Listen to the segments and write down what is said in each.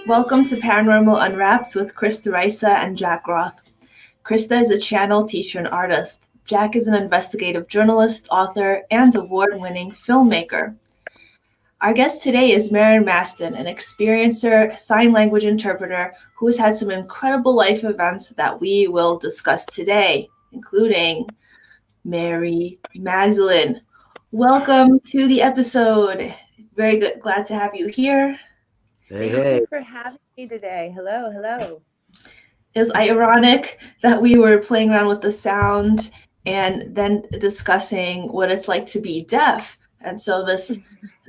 Welcome to Paranormal Unwrapped with Krista Raisa and Jack Roth. Krista is a channel teacher and artist. Jack is an investigative journalist, author, and award-winning filmmaker. Our guest today is Maren Mastin, an experiencer, sign language interpreter who has had some incredible life events that we will discuss today, including Mary Magdalene. Welcome to the episode. Very good. Glad to have you here. Thank you for having me today. Hello. It was ironic that we were playing around with the sound and then discussing what it's like to be deaf. And so this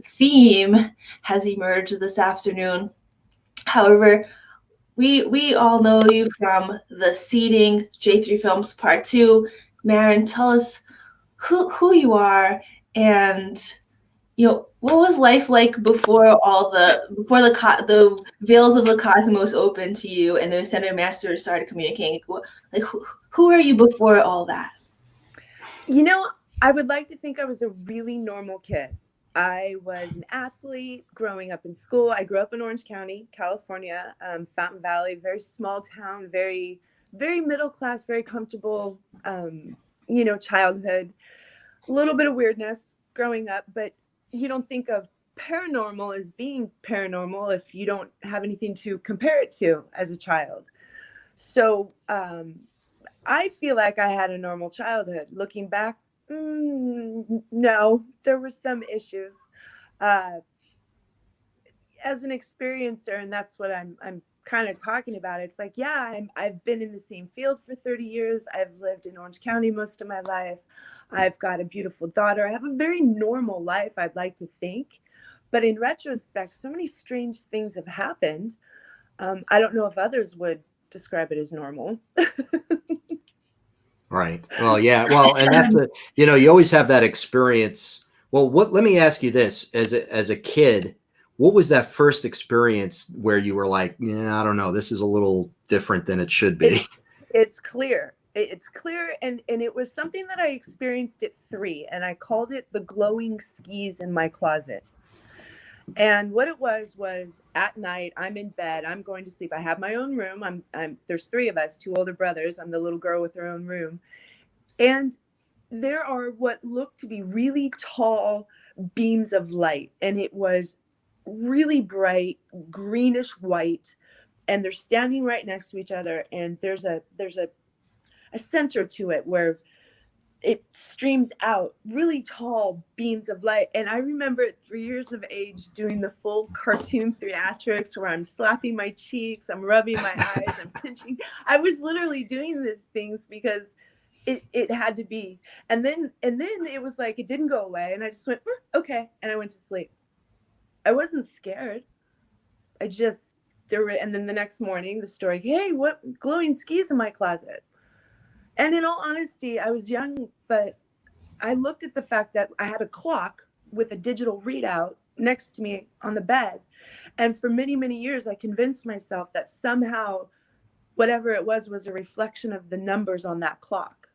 theme has emerged this afternoon. However, we all know you from the Seeding J3 Films Part 2. Maren, tell us who you are and what was life like before the veils of the cosmos opened to you and the Ascended Masters started communicating? Like, who are you before all that? I would like to think I was a really normal kid. I was an athlete growing up in school. I grew up in Orange County, California, Fountain Valley, very small town, very, very middle class, very comfortable, childhood. A little bit of weirdness growing up, but you don't think of paranormal as being paranormal if you don't have anything to compare it to as a child. So I feel like I had a normal childhood. Looking back, no, there were some issues. As an experiencer, and that's what I'm kind of talking about. It's like, I've been in the same field for 30 years. I've lived in Orange County most of my life. I've got a beautiful daughter. I have a very normal life, I'd like to think. But in retrospect, so many strange things have happened. I don't know if others would describe it as normal. Right. Well, yeah. Well, and that's you always have that experience. Well, let me ask you this, as a kid, what was that first experience where you were like, yeah, I don't know, this is a little different than it should be? It's clear. It's clear. And it was something that I experienced at 3, and I called it the glowing skis in my closet. And what it was at night, I'm in bed, I'm going to sleep. I have my own room. There's 3 of us, 2 older brothers. I'm the little girl with her own room. And there are what looked to be really tall beams of light. And it was really bright, greenish white. And they're standing right next to each other. And there's a center to it where it streams out really tall beams of light. And I remember at 3 years of age doing the full cartoon theatrics where I'm slapping my cheeks, I'm rubbing my eyes, I'm pinching. I was literally doing these things because it had to be. And then it was like, it didn't go away. And I just went, okay. And I went to sleep. I wasn't scared. And then the next morning, the story, hey, what glowing skis in my closet? And in all honesty, I was young, but I looked at the fact that I had a clock with a digital readout next to me on the bed. And for many, many years, I convinced myself that somehow whatever it was a reflection of the numbers on that clock.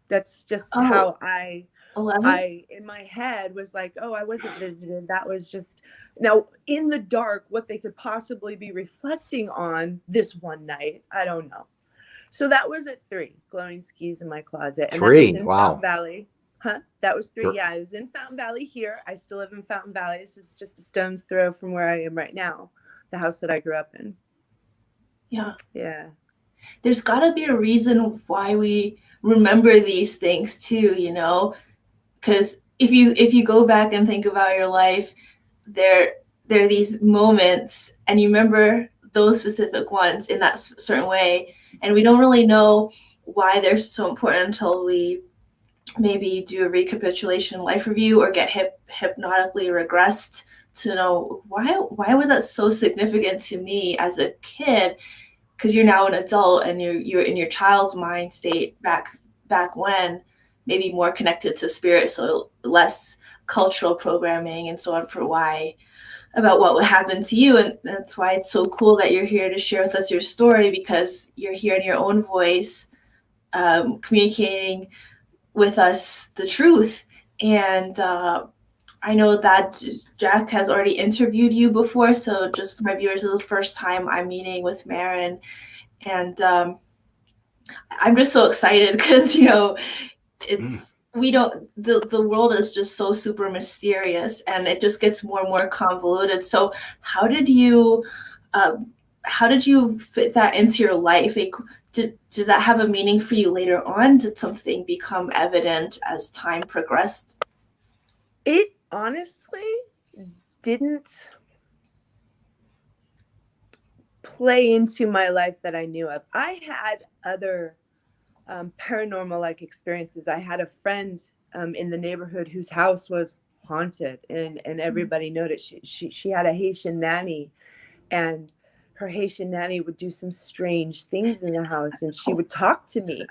That's just how I in my head was like, oh, I wasn't visited. That was just, now in the dark, what they could possibly be reflecting on this one night, I don't know. So that was at 3, glowing skis in my closet. And 3, that was in wow. Fountain Valley. That was 3. Sure. Yeah, it was in Fountain Valley here. I still live in Fountain Valley. This is just a stone's throw from where I am right now, the house that I grew up in. Yeah. Yeah. There's got to be a reason why we remember these things too, because if you go back and think about your life, there are these moments and you remember those specific ones in that certain way. And we don't really know why they're so important until we maybe do a recapitulation life review or get hypnotically regressed to know why was that so significant to me as a kid? Because you're now an adult and you're in your child's mind state back when, maybe more connected to spirit, so less cultural programming and so on for why about what would happen to you. And that's why it's so cool that you're here to share with us your story, because you're here in your own voice, communicating with us the truth. And I know that Jack has already interviewed you before, so just for my viewers, this is the first time I'm meeting with Maren. And I'm just so excited because, it's we don't the world is just so super mysterious, and it just gets more and more convoluted. So uh, how did you fit that into your life? Like, did that have a meaning for you later on? Did something become evident as time progressed? It honestly didn't play into my life that I knew of. I had other paranormal like experiences. I had a friend in the neighborhood whose house was haunted, and everybody noticed. She had a Haitian nanny, and her Haitian nanny would do some strange things in the house, and she would talk to me.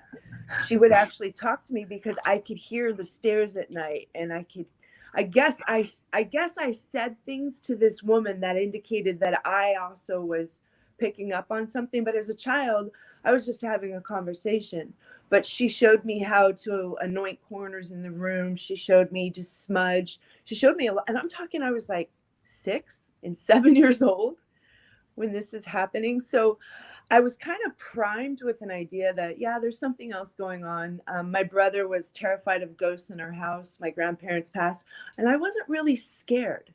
She would actually talk to me because I could hear the stairs at night, and I guess I said things to this woman that indicated that I also was picking up on something. But as a child, I was just having a conversation. But she showed me how to anoint corners in the room. She showed me to smudge. She showed me a lot. And I'm talking, I was like 6 and 7 years old when this is happening. So I was kind of primed with an idea that, yeah, there's something else going on. My brother was terrified of ghosts in our house. My grandparents passed, and I wasn't really scared,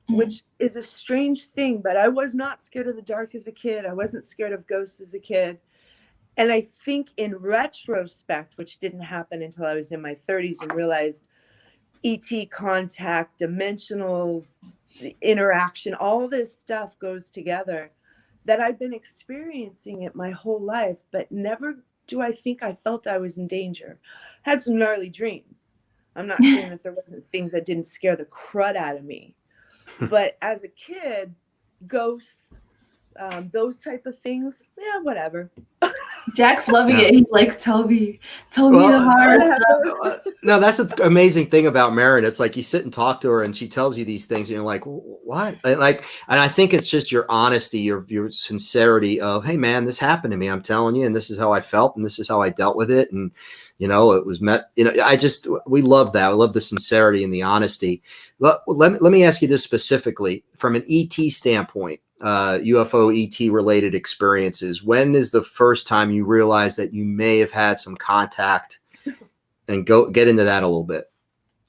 which is a strange thing, but I was not scared of the dark as a kid. I wasn't scared of ghosts as a kid. And I think in retrospect, which didn't happen until I was in my 30s and realized ET contact, dimensional interaction, all this stuff goes together, that I've been experiencing it my whole life, but never do I think I felt I was in danger. Had some gnarly dreams. I'm not saying that there wasn't things that didn't scare the crud out of me. But as a kid, ghosts, those type of things, yeah, whatever. Jack's loving Yeah. it. He's like, tell me the horror stuff. No, that's the amazing thing about Maren. It's like you sit and talk to her, and she tells you these things, and you're like, "What?" And I think it's just your honesty, your sincerity of, "Hey, man, this happened to me. I'm telling you, and this is how I felt, and this is how I dealt with it." And it was met. We love that. I love the sincerity and the honesty. Let me ask you this specifically from an ET standpoint. UFO ET related experiences. When is the first time you realized that you may have had some contact, and get into that a little bit?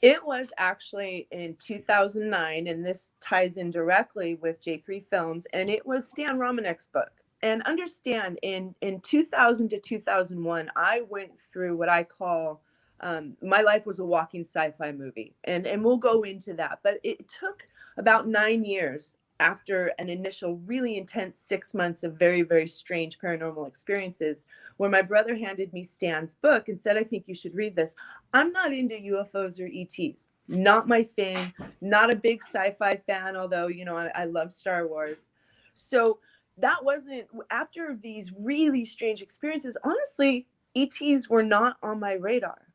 It was actually in 2009, and this ties in directly with J3 Films, and it was Stan Romanek's book. And understand, in 2000 to 2001, I went through what I call, my life was a walking sci-fi movie. And we'll go into that. But it took about 9 years after an initial really intense 6 months of very, very strange paranormal experiences, where my brother handed me Stan's book and said, I think you should read this. I'm not into UFOs or ETs. Not my thing. Not a big sci-fi fan, although, I love Star Wars. So that wasn't, after these really strange experiences, honestly, ETs were not on my radar.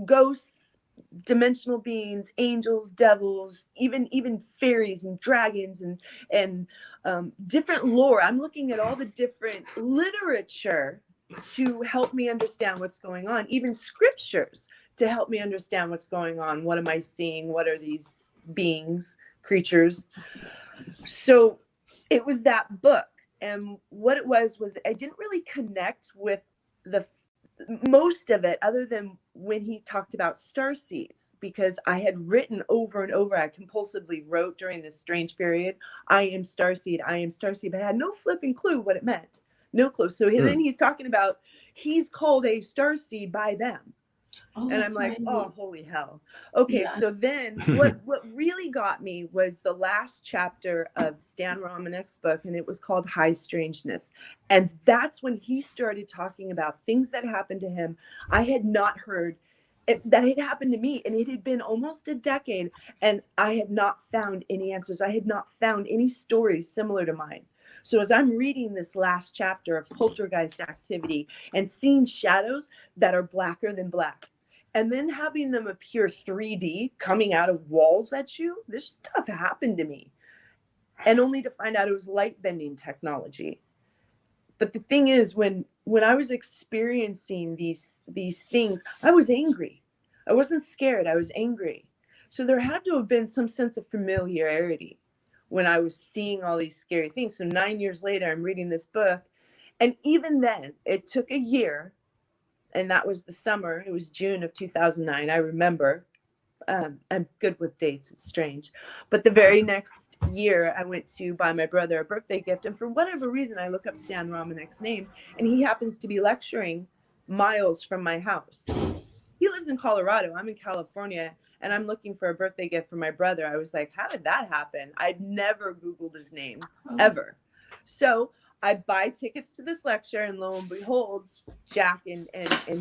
Ghosts, dimensional beings, angels, devils, even fairies and dragons and different lore. I'm looking at all the different literature to help me understand what's going on, even scriptures to help me understand what's going on. What am I seeing? What are these beings, creatures? So it was that book. And what it was I didn't really connect with the most of it, other than when he talked about starseeds, because I had written over and over, I compulsively wrote during this strange period, I am starseed, but I had no flipping clue what it meant. No clue. So then he's talking about, he's called a starseed by them. And I'm like, right. Oh, holy hell. Okay, yeah. So then what really got me was the last chapter of Stan Romanek's book, and it was called High Strangeness. And that's when he started talking about things that happened to him. I had not heard that had happened to me, and it had been almost a decade, and I had not found any answers. I had not found any stories similar to mine. So as I'm reading this last chapter of poltergeist activity and seeing shadows that are blacker than black, and then having them appear 3D coming out of walls at you, this stuff happened to me. and only to find out it was light bending technology. But the thing is, when I was experiencing these things, I was angry. I wasn't scared. I was angry. So there had to have been some sense of familiarity when I was seeing all these scary things. So 9 years later, I'm reading this book. And even then, it took a year. And that was the summer. It was June of 2009. I remember. I'm good with dates. It's strange. But the very next year, I went to buy my brother a birthday gift. And for whatever reason, I look up Stan Romanek's name. And he happens to be lecturing miles from my house. He lives in Colorado. I'm in California. And I'm looking for a birthday gift for my brother. I was like, how did that happen? I'd never Googled his name, ever. So I buy tickets to this lecture, and lo and behold, Jack and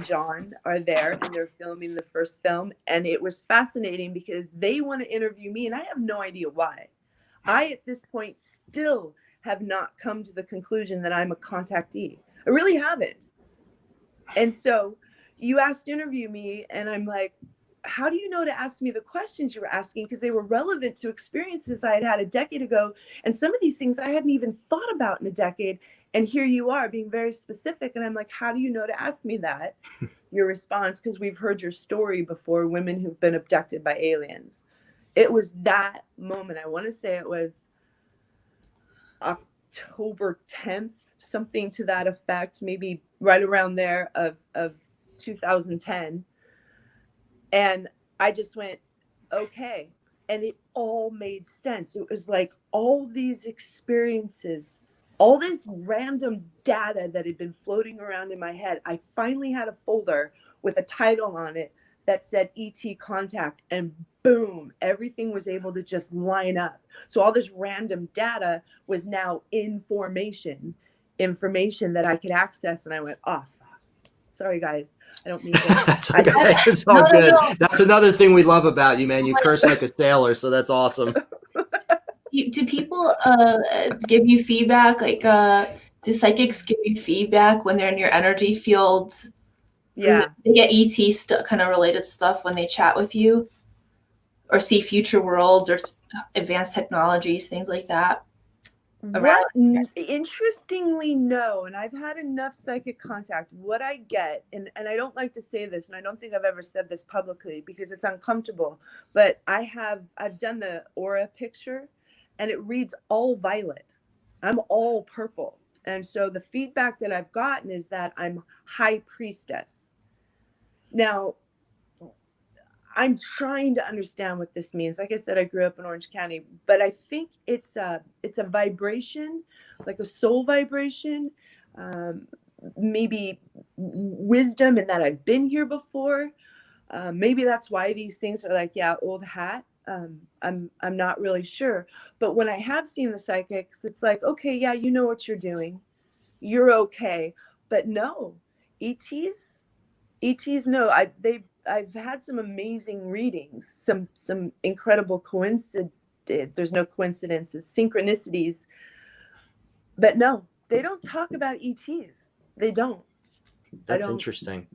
John are there, and they're filming the first film. And it was fascinating because they want to interview me, and I have no idea why. I, at this point, still have not come to the conclusion that I'm a contactee. I really haven't. And so you asked to interview me, and I'm like, how do you know to ask me the questions you were asking? Because they were relevant to experiences I had had a decade ago. And some of these things I hadn't even thought about in a decade. And here you are being very specific. And I'm like, how do you know to ask me that? Your response, because we've heard your story before, women who've been abducted by aliens. It was that moment. I want to say it was October 10th, something to that effect, maybe right around there of 2010. And I just went, okay. And it all made sense. It was like all these experiences, all this random data that had been floating around in my head. I finally had a folder with a title on it that said ET contact, and boom, everything was able to just line up. So all this random data was now information that I could access. And I went, oh, sorry, guys. I don't mean to. That's okay. It's all good. No. That's another thing we love about you, man. You curse like a sailor, so that's awesome. Do people give you feedback? Like, do psychics give you feedback when they're in your energy field? Yeah. They get ET kind of related stuff when they chat with you, or see future worlds or advanced technologies, things like that. Interestingly, no. And I've had enough psychic contact. What I get, and I don't like to say this, and I don't think I've ever said this publicly because it's uncomfortable, but I've done the aura picture, and it reads all violet. I'm all purple. And so the feedback that I've gotten is that I'm high priestess. Now, I'm trying to understand what this means. Like I said, I grew up in Orange County, but I think it's a vibration, like a soul vibration, maybe wisdom, and that I've been here before. Maybe that's why these things are like, yeah, old hat. I'm not really sure. But when I have seen the psychics, it's like, okay, yeah, you know what you're doing. You're okay. But no, ETs, no. I've had some amazing readings, some incredible coincidence. There's no coincidences, synchronicities. But no, they don't talk about ETs. They don't. That's interesting.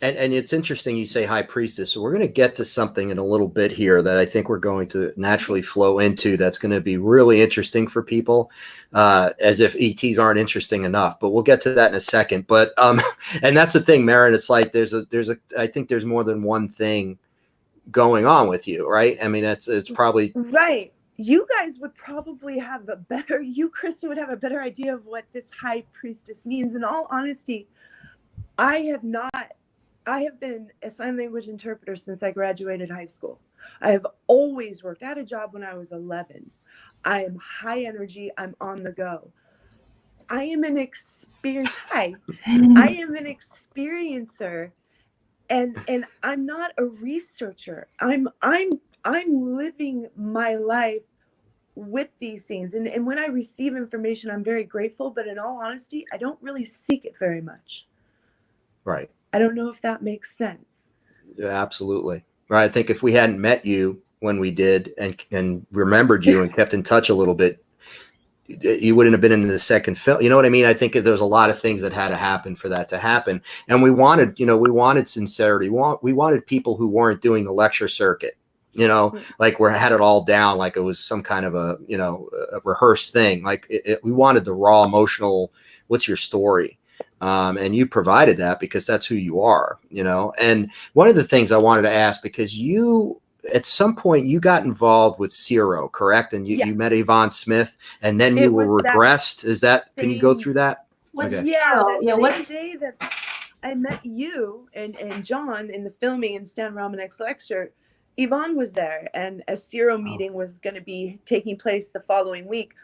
And it's interesting you say high priestess. So we're going to get to something in a little bit here that I think we're going to naturally flow into. That's going to be really interesting for people, as if ETs aren't interesting enough. But we'll get to that in a second. But and that's the thing, Maren. It's like I think there's more than one thing going on with you, right? I mean, it's probably right. You guys would probably have Krista would have a better idea of what this high priestess means. In all honesty, I have been a sign language interpreter since I graduated high school. I have always worked. I had a job when I was 11. I am high energy. I'm on the go. I am an experiencer, and I'm not a researcher. I'm living my life with these things. And when I receive information, I'm very grateful. But in all honesty, I don't really seek it very much. Right. I don't know if that makes sense. Yeah, absolutely. Right. I think if we hadn't met you when we did and remembered you and kept in touch a little bit, you wouldn't have been in the second film. You know what I mean? I think there's a lot of things that had to happen for that to happen. And we wanted sincerity. We wanted people who weren't doing the lecture circuit. like we had it all down, like it was some kind of a rehearsed thing. Like we wanted the raw emotional, what's your story? And you provided that because that's who you are, And one of the things I wanted to ask, because you, at some point you got involved with Zero, correct? And you met Yvonne Smith, and then you were regressed. Can you go through that? What's Okay. The same day that I met you and John in the filming and Stan Romanek's lecture, Yvonne was there, and a Zero meeting was going to be taking place the following week,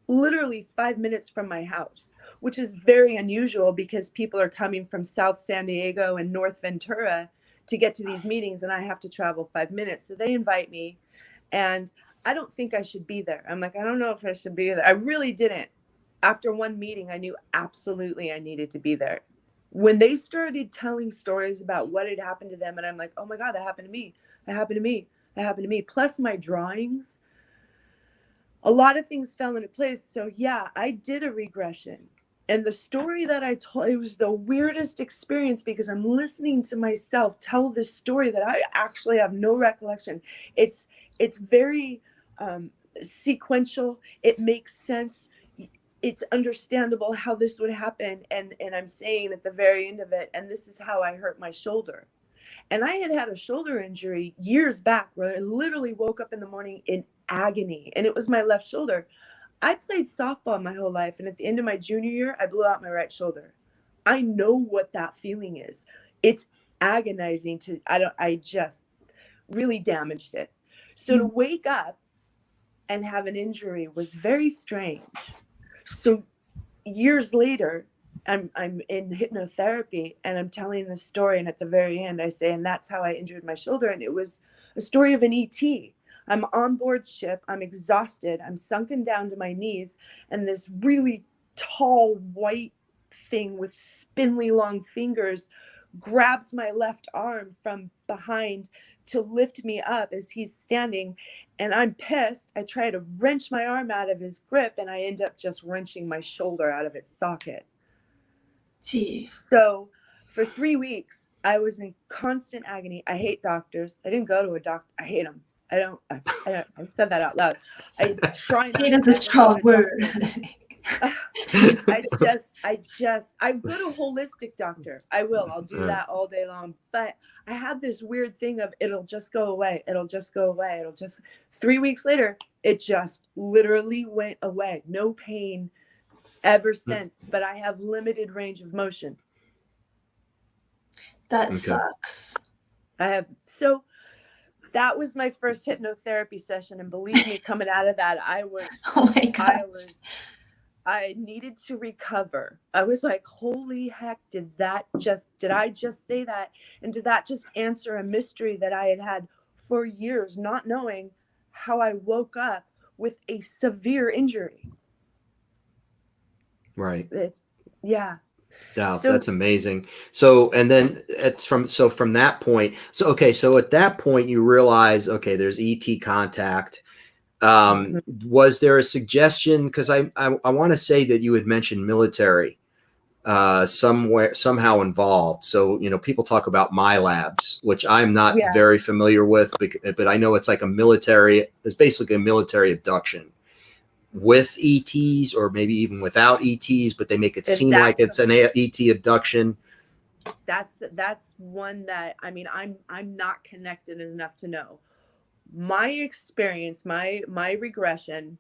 literally 5 minutes from my house, which is very unusual because people are coming from South San Diego and North Ventura to get to these meetings, and I have to travel 5 minutes. So they invite me, and I don't think I should be there. I'm like, I don't know if I should be there. I really didn't. After one meeting, I knew absolutely I needed to be there. When they started telling stories about what had happened to them, and I'm like, oh my God, that happened to me. That happened to me. That happened to me. Plus my drawings, a lot of things fell into place. So yeah, I did a regression. And the story that I told, it was the weirdest experience because I'm listening to myself tell this story that I actually have no recollection. It's very sequential. It makes sense. It's understandable how this would happen. And I'm saying at the very end of it, and this is how I hurt my shoulder. And I had a shoulder injury years back where I literally woke up in the morning in agony, and it was my left shoulder. I played softball my whole life, and at the end of my junior year, I blew out my right shoulder. I know what that feeling is. It's agonizing I just really damaged it. So to wake up and have an injury was very strange. So years later, I'm in hypnotherapy, and I'm telling this story, and at the very end I say, and that's how I injured my shoulder. And it was a story of an ET. I'm on board ship, I'm exhausted, I'm sunken down to my knees, and this really tall white thing with spindly long fingers grabs my left arm from behind to lift me up as he's standing, and I'm pissed. I try to wrench my arm out of his grip, and I end up just wrenching my shoulder out of its socket. Gee. So for 3 weeks, I was in constant agony. I hate doctors. I didn't go to a doctor. I hate them. I said that out loud. I try not Hate is to a strong word. I go to a holistic doctor. I'll do that all day long. But I had this weird thing of it'll just go away. 3 weeks later, it just literally went away. No pain ever since, but I have limited range of motion. That sucks. So that was my first hypnotherapy session, and believe me, coming out of that, oh my God. I needed to recover. I was like, holy heck, did I just say that? And did that just answer a mystery that I had for years, not knowing how I woke up with a severe injury? Right. Yeah. Wow, that's amazing. So, and then from that point, so at that point you realize, okay, there's ET contact. Was there a suggestion? Because I want to say that you had mentioned military somehow involved. So, people talk about my labs, which I'm not very familiar with, but I know it's like it's basically a military abduction with ETs, or maybe even without ETs, but they make it seem like it's an ET abduction. That's one that, I mean, I'm not connected enough to know. My experience, my regression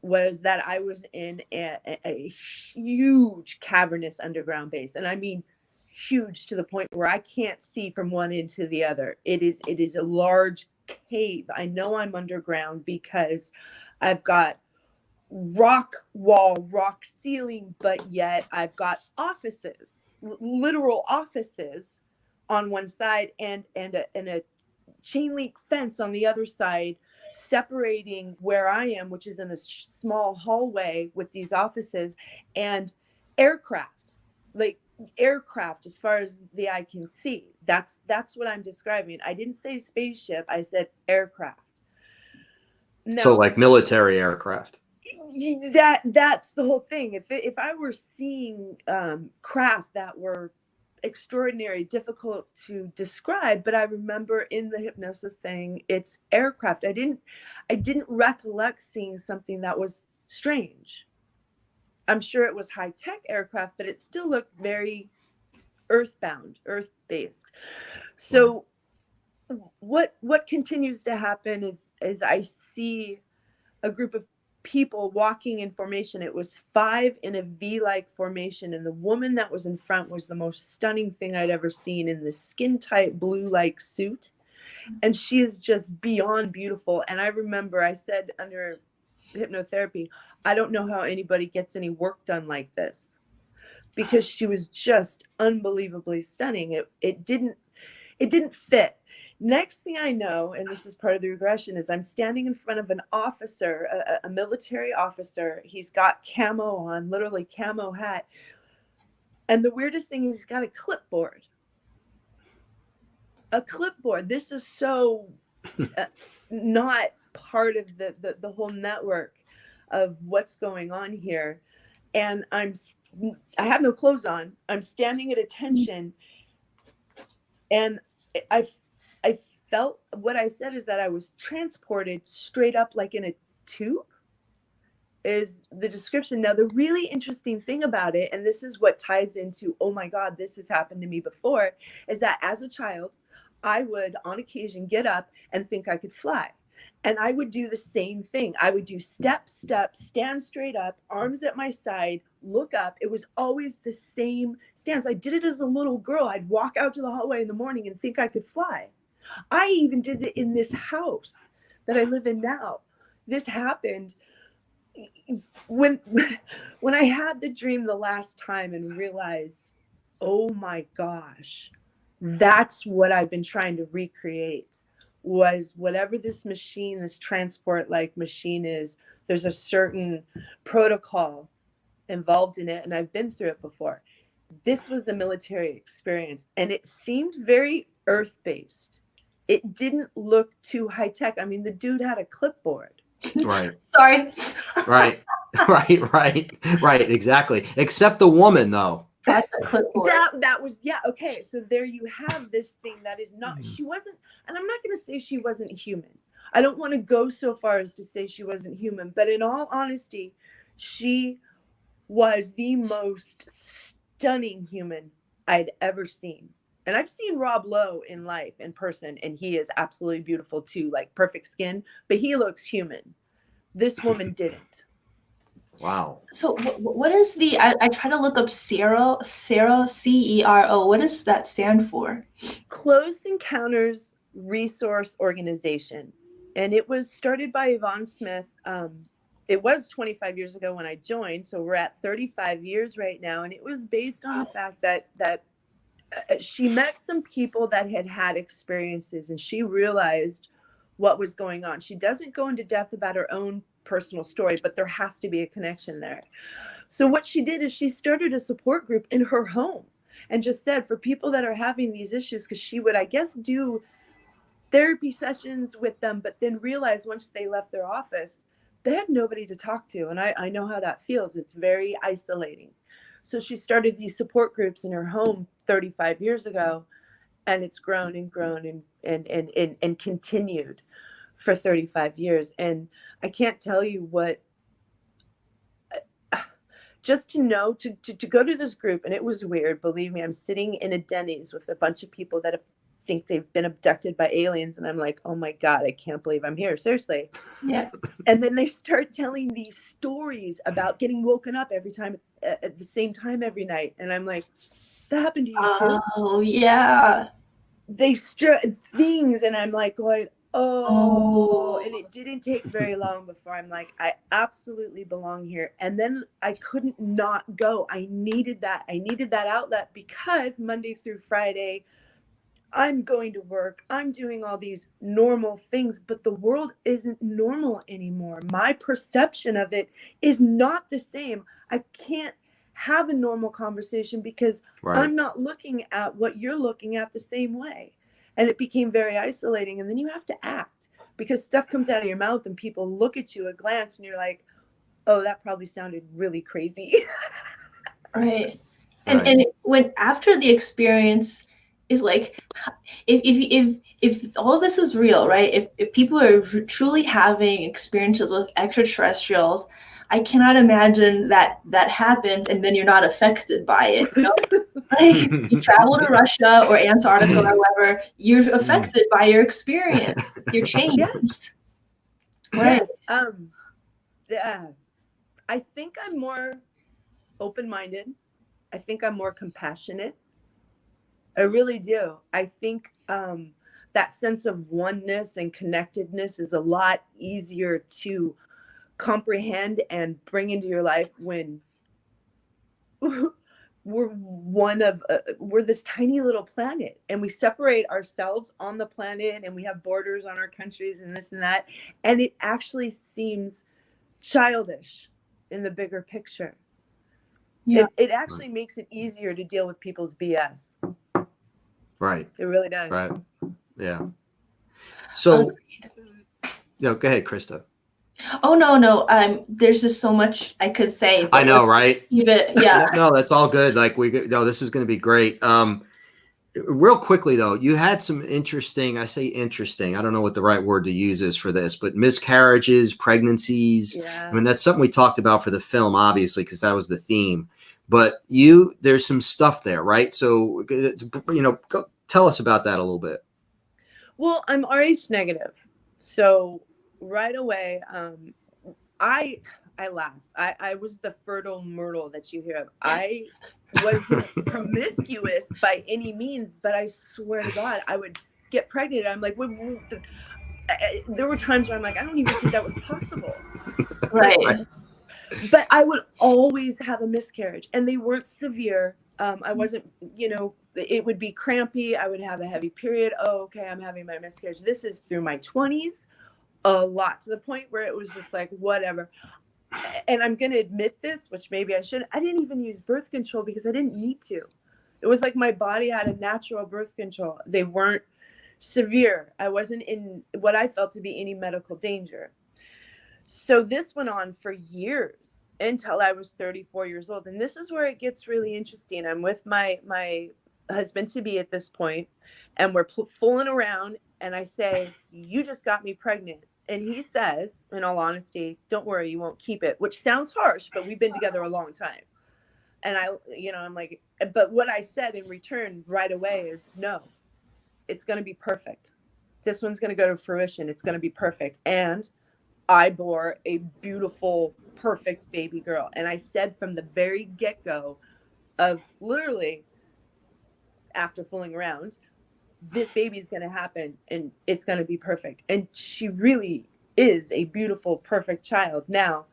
was that I was in a huge cavernous underground base. And I mean, huge to the point where I can't see from one end to the other. It is a large cave. I know I'm underground because I've got rock wall, rock ceiling, but yet I've got offices, literal offices on one side, and a chain link fence on the other side, separating where I am, which is in a small hallway with these offices, and aircraft, like aircraft as far as the eye can see. That's what I'm describing. I didn't say spaceship, I said aircraft. Now, so like military aircraft. That's the whole thing. If I were seeing craft that were extraordinary, difficult to describe, but I remember in the hypnosis thing, it's aircraft. I didn't recollect seeing something that was strange. I'm sure it was high-tech aircraft, but it still looked very earthbound, earth-based. So what continues to happen is I see a group of people walking in formation. It was 5 in a V-like formation, and the woman that was in front was the most stunning thing I'd ever seen, in this skin-tight blue-like suit, and she is just beyond beautiful. And I remember I said under hypnotherapy, I don't know how anybody gets any work done like this, because she was just unbelievably stunning. It didn't fit. Next thing I know, and this is part of the regression, is I'm standing in front of an officer, a military officer. He's got camo on, literally camo hat. And the weirdest thing is he's got a clipboard. A clipboard. This is so not part of the whole network of what's going on here. And I have no clothes on. I'm standing at attention. And I felt, what I said is that I was transported straight up like in a tube, is the description. Now, the really interesting thing about it, and this is what ties into, oh my God, this has happened to me before, is that as a child, I would on occasion get up and think I could fly. And I would do the same thing. I would do step, stand straight up, arms at my side, look up. It was always the same stance. I did it as a little girl. I'd walk out to the hallway in the morning and think I could fly. I even did it in this house that I live in now. This happened when I had the dream the last time and realized, oh my gosh, that's what I've been trying to recreate. Was whatever this machine, this transport-like machine is, there's a certain protocol involved in it, and I've been through it before. This was the military experience, and it seemed very earth-based. It didn't look too high-tech. I mean, the dude had a clipboard. Right. Sorry. Right. Exactly. Except the woman, though. That's a clipboard. That was, yeah, okay. So there you have this thing that is not, she wasn't, and I'm not going to say she wasn't human. I don't want to go so far as to say she wasn't human, but in all honesty, she was the most stunning human I'd ever seen. And I've seen Rob Lowe in life, in person, and he is absolutely beautiful too, like perfect skin, but he looks human. This woman didn't. Wow. So what is the, I try to look up CERO, CERO. What does that stand for? Close Encounters Resource Organization. And it was started by Yvonne Smith. It was 25 years ago when I joined. So we're at 35 years right now. And it was based on the fact that she met some people that had experiences, and she realized what was going on. She doesn't go into depth about her own personal story, but there has to be a connection there. So what she did is she started a support group in her home and just said, for people that are having these issues, because she would, I guess, do therapy sessions with them, but then realized once they left their office, they had nobody to talk to. And I know how that feels. It's very isolating. So she started these support groups in her home 35 years ago, and it's grown and grown and continued for 35 years. And I can't tell you what, just to know, to go to this group, and it was weird, believe me. I'm sitting in a Denny's with a bunch of people that think they've been abducted by aliens, and I'm like, oh my God, I can't believe I'm here, seriously. Yeah. And then they start telling these stories about getting woken up every time at the same time every night, and I'm like, that happened to you too? Oh yeah. They things, and I'm like going, oh, and it didn't take very long before I'm like, I absolutely belong here. And then I couldn't not go. I needed that outlet, because Monday through Friday, I'm going to work, I'm doing all these normal things, but the world isn't normal anymore. My perception of it is not the same. I can't have a normal conversation because I'm not looking at what you're looking at the same way. And it became very isolating. And then you have to act, because stuff comes out of your mouth and people look at you, a glance, and you're like, oh, that probably sounded really crazy. Right. And when after the experience is like, if all of this is real, right? If people are truly having experiences with extraterrestrials, I cannot imagine that that happens and then you're not affected by it. You know? Like you travel to Russia or Antarctica or wherever, you're affected by your experience. You're changed. Yes. Right. Yes. Yeah. I think I'm more open-minded. I think I'm more compassionate. I really do. I think that sense of oneness and connectedness is a lot easier to comprehend and bring into your life when we're this tiny little planet, and we separate ourselves on the planet, and we have borders on our countries and this and that, and it actually seems childish in the bigger picture. Yeah. It actually makes it easier to deal with people's BS. Right. It really does. Right. Yeah. So, go ahead, Krista. Oh no. There's just so much I could say. I know, right? Yeah. No, that's all good. Like this is going to be great. Real quickly though, you had some interesting. I say interesting. I don't know what the right word to use is for this, but miscarriages, pregnancies. Yeah. I mean, that's something we talked about for the film, obviously, because that was the theme. But there's some stuff there, right? So, tell us about that a little bit. Well, I'm Rh negative, so right away, I laugh. I was the fertile myrtle that you hear of. I wasn't promiscuous by any means, but I swear to God, I would get pregnant. I'm like, there were times where I'm like, I don't even think that was possible. Right. But I would always have a miscarriage, and they weren't severe. I wasn't, it would be crampy. I would have a heavy period. Oh, okay, I'm having my miscarriage. This is through my 20s, a lot, to the point where it was just like, whatever. And I'm going to admit this, which maybe I shouldn't. I didn't even use birth control because I didn't need to. It was like my body had a natural birth control. They weren't severe. I wasn't in what I felt to be any medical danger. So this went on for years until I was 34 years old. And this is where it gets really interesting. I'm with my husband to be at this point, and we're fooling around. And I say, you just got me pregnant. And he says, in all honesty, don't worry, you won't keep it, which sounds harsh, but we've been together a long time. And I'm like, but what I said in return right away is, no, it's going to be perfect. This one's going to go to fruition. It's going to be perfect. And I bore a beautiful, perfect baby girl. And I said from the very get-go of literally after fooling around, this baby's going to happen and it's going to be perfect. And she really is a beautiful, perfect child. Now,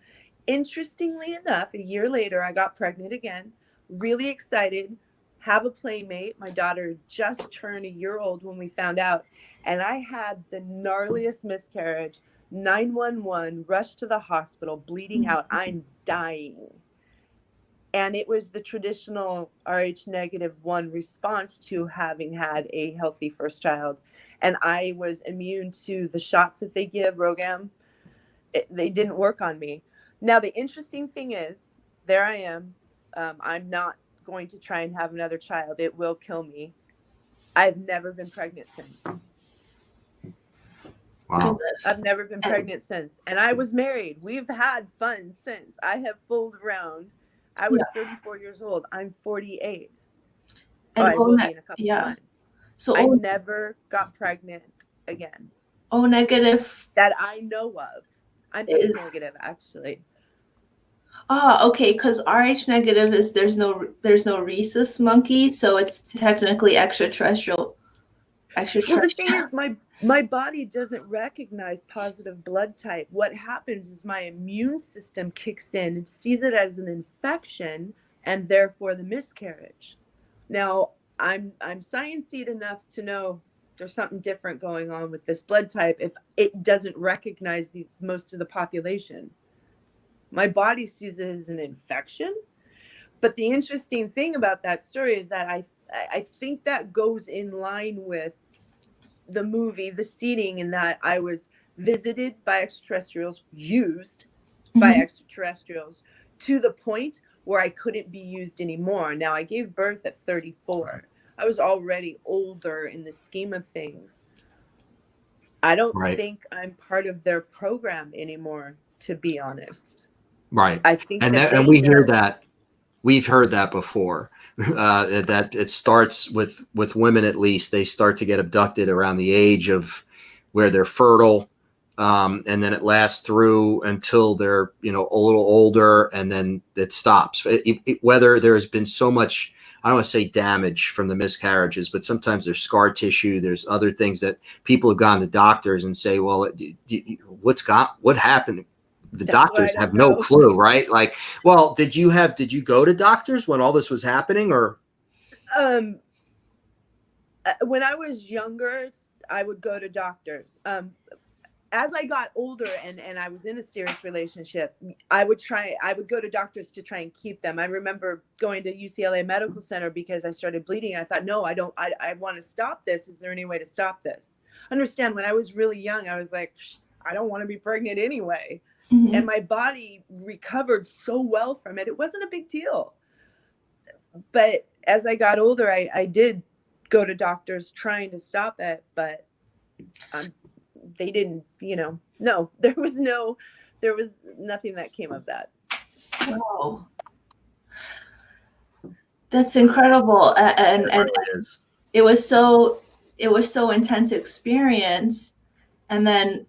interestingly enough, a year later, I got pregnant again, really excited, have a playmate. My daughter just turned a year old when we found out. And I had the gnarliest miscarriage. 911, rushed to the hospital, bleeding out. I'm dying. And it was the traditional Rh negative 1 response to having had a healthy first child. And I was immune to the shots that they give, Rogam. They didn't work on me. Now, the interesting thing is, there I am. I'm not going to try and have another child. It will kill me. I've never been pregnant since. Wow. I've never been pregnant since. And I was married. We've had fun since. I have fooled around. I was 34 years old. I'm 48. And I will be in a couple of months. So I never got pregnant again. O negative. That I know of. I'm A negative, actually. Okay, because Rh negative is there's no rhesus monkey, so it's technically extraterrestrial. Well, the thing is, my body doesn't recognize positive blood type. What happens is my immune system kicks in and sees it as an infection, and therefore the miscarriage. Now, I'm sciencey enough to know there's something different going on with this blood type if it doesn't recognize most of the population. My body sees it as an infection. But the interesting thing about that story is that I think that goes in line with the movie, The Seeding, in that I was visited by extraterrestrials, used by extraterrestrials, to the point where I couldn't be used anymore. Now, I gave birth at 34. I was already older in the scheme of things. I don't Right. think I'm part of their program anymore, to be honest. Right. I think And that that, and they we hear know. that. We've heard that before. That it starts with women, at least. They start to get abducted around the age of where they're fertile, and then it lasts through until they're a little older, and then it stops. Whether there's been so much, I don't want to say damage from the miscarriages, but sometimes there's scar tissue. There's other things that people have gone to doctors and say, well, what happened? The That's why I doctors don't have no know. clue, right? Like, well, did you go to doctors when all this was happening, or? When I was younger, I would go to doctors. As I got older and I was in a serious relationship, I would go to doctors to try and keep them. I remember going to UCLA Medical Center because I started bleeding. I thought, no, I want to stop this. Is there any way to stop this? Understand, when I was really young, I was like, I don't want to be pregnant anyway. Mhm. And my body recovered so well from it. It wasn't a big deal. But as I got older, I did go to doctors trying to stop it, but they didn't, no, there was nothing that came of that. Wow. That's incredible. And It really is. it was so intense experience. And then,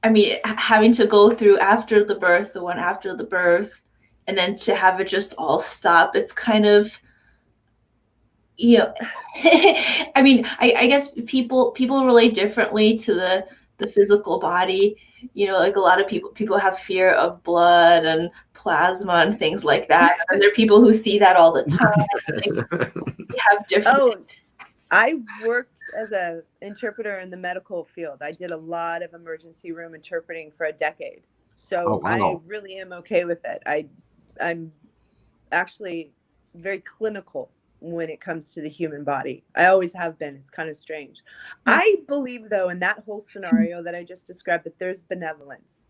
I mean, having to go through after the birth, the one after the birth, and then to have it just all stop, it's kind of, I mean, I guess people relate differently to the physical body. Like a lot of people have fear of blood and plasma and things like that. And there are people who see that all the time. They have different. Oh, I worked as an interpreter in the medical field. I did a lot of emergency room interpreting for a decade. So Oh, wow. I really am okay with it. I'm actually very clinical when it comes to the human body. I always have been. It's kind of strange. Yeah. I believe, though, in that whole scenario that I just described, that there's benevolence.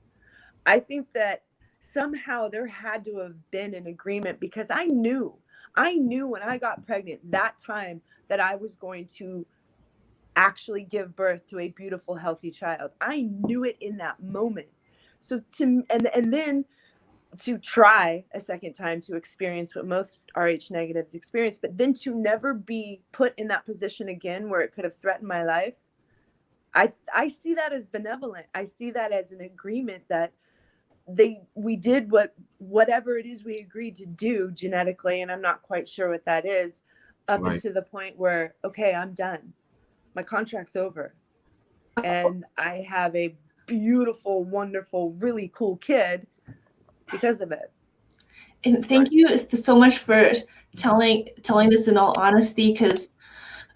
I think that somehow there had to have been an agreement, because I knew when I got pregnant that time that I was going to actually give birth to a beautiful, healthy child. I knew it in that moment. So and then to try a second time to experience what most Rh negatives experience, but then to never be put in that position again where it could have threatened my life. I see that as benevolent. I see that as an agreement that we did whatever it is we agreed to do genetically, and I'm not quite sure what that is, up Right. until the point where, okay, I'm done. My contract's over. And I have a beautiful, wonderful, really cool kid because of it. And thank you so much for telling this in all honesty, because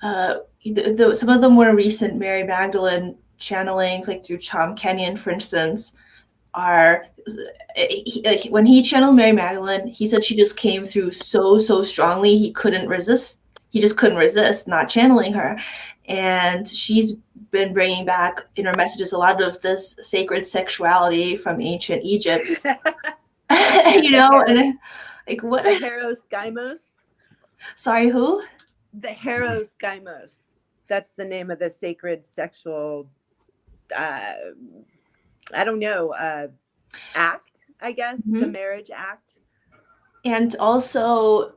some of the more recent Mary Magdalene channelings, like through Chom Kenyon, for instance, are when he channeled Mary Magdalene, he said she just came through so strongly he couldn't resist. He just couldn't resist not channeling her, and she's been bringing back in her messages a lot of this sacred sexuality from ancient Egypt. And like what? The Heroskymos. Sorry, who? The Heroskymos. That's the name of the sacred sexual, I don't know, act, I guess, the marriage act. And also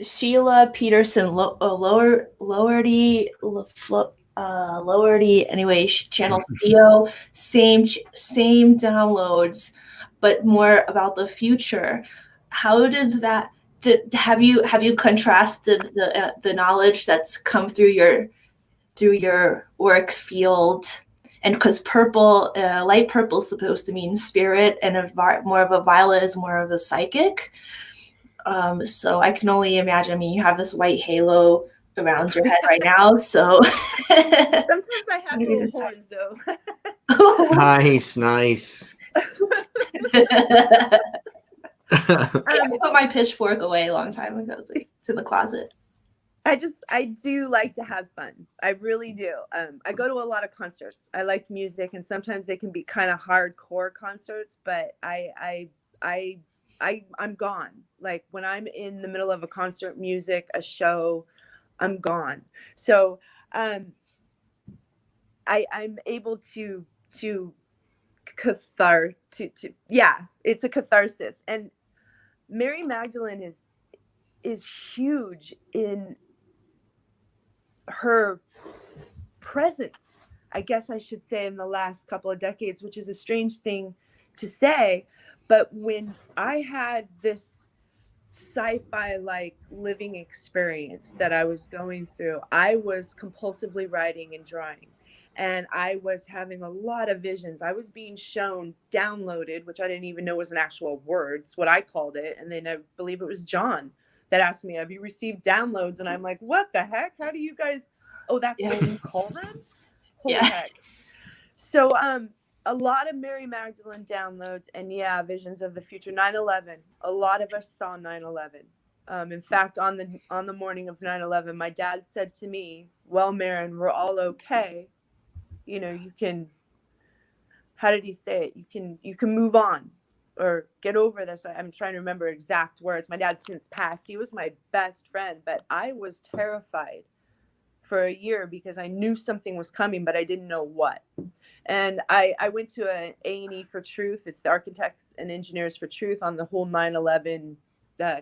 Sheila Peterson Lowerty, anyway, she channels Theo, same downloads, but more about the future. How did that? Have you contrasted the knowledge that's come through your work field? And because purple, light purple is supposed to mean spirit, and more of a violet is more of a psychic. So I can only imagine. I mean, you have this white halo around your head right now. So sometimes I have little horns, though. Nice. I put my pitchfork away a long time ago. It's in the closet. I do like to have fun. I really do. I go to a lot of concerts. I like music, and sometimes they can be kind of hardcore concerts, but I I'm gone. Like when I'm in the middle of a concert, music, a show, I'm gone. So I'm able to yeah, it's a catharsis. And Mary Magdalene is huge in her presence, I guess I should say, in the last couple of decades, which is a strange thing to say. But when I had this sci-fi like living experience that I was going through, I was compulsively writing and drawing. And I was having a lot of visions. I was being shown downloaded, which I didn't even know was an actual word. It's what I called it. And then I believe it was John that asked me, have you received downloads? And I'm like, what the heck? How do you guys, oh, that's what you call them? Holy heck. So a lot of Mary Magdalene downloads, and yeah, visions of the future. 9/11. A lot of us saw 9/11. In fact, on the morning of 9/11, my dad said to me, well, Maren, we're all okay. You know, you can, how did he say it? You can move on or get over this. I'm trying to remember exact words. My dad's since passed. He was my best friend, but I was terrified for a year because I knew something was coming, but I didn't know what. And I went to an A&E for Truth. It's the Architects and Engineers for Truth on the whole 9/11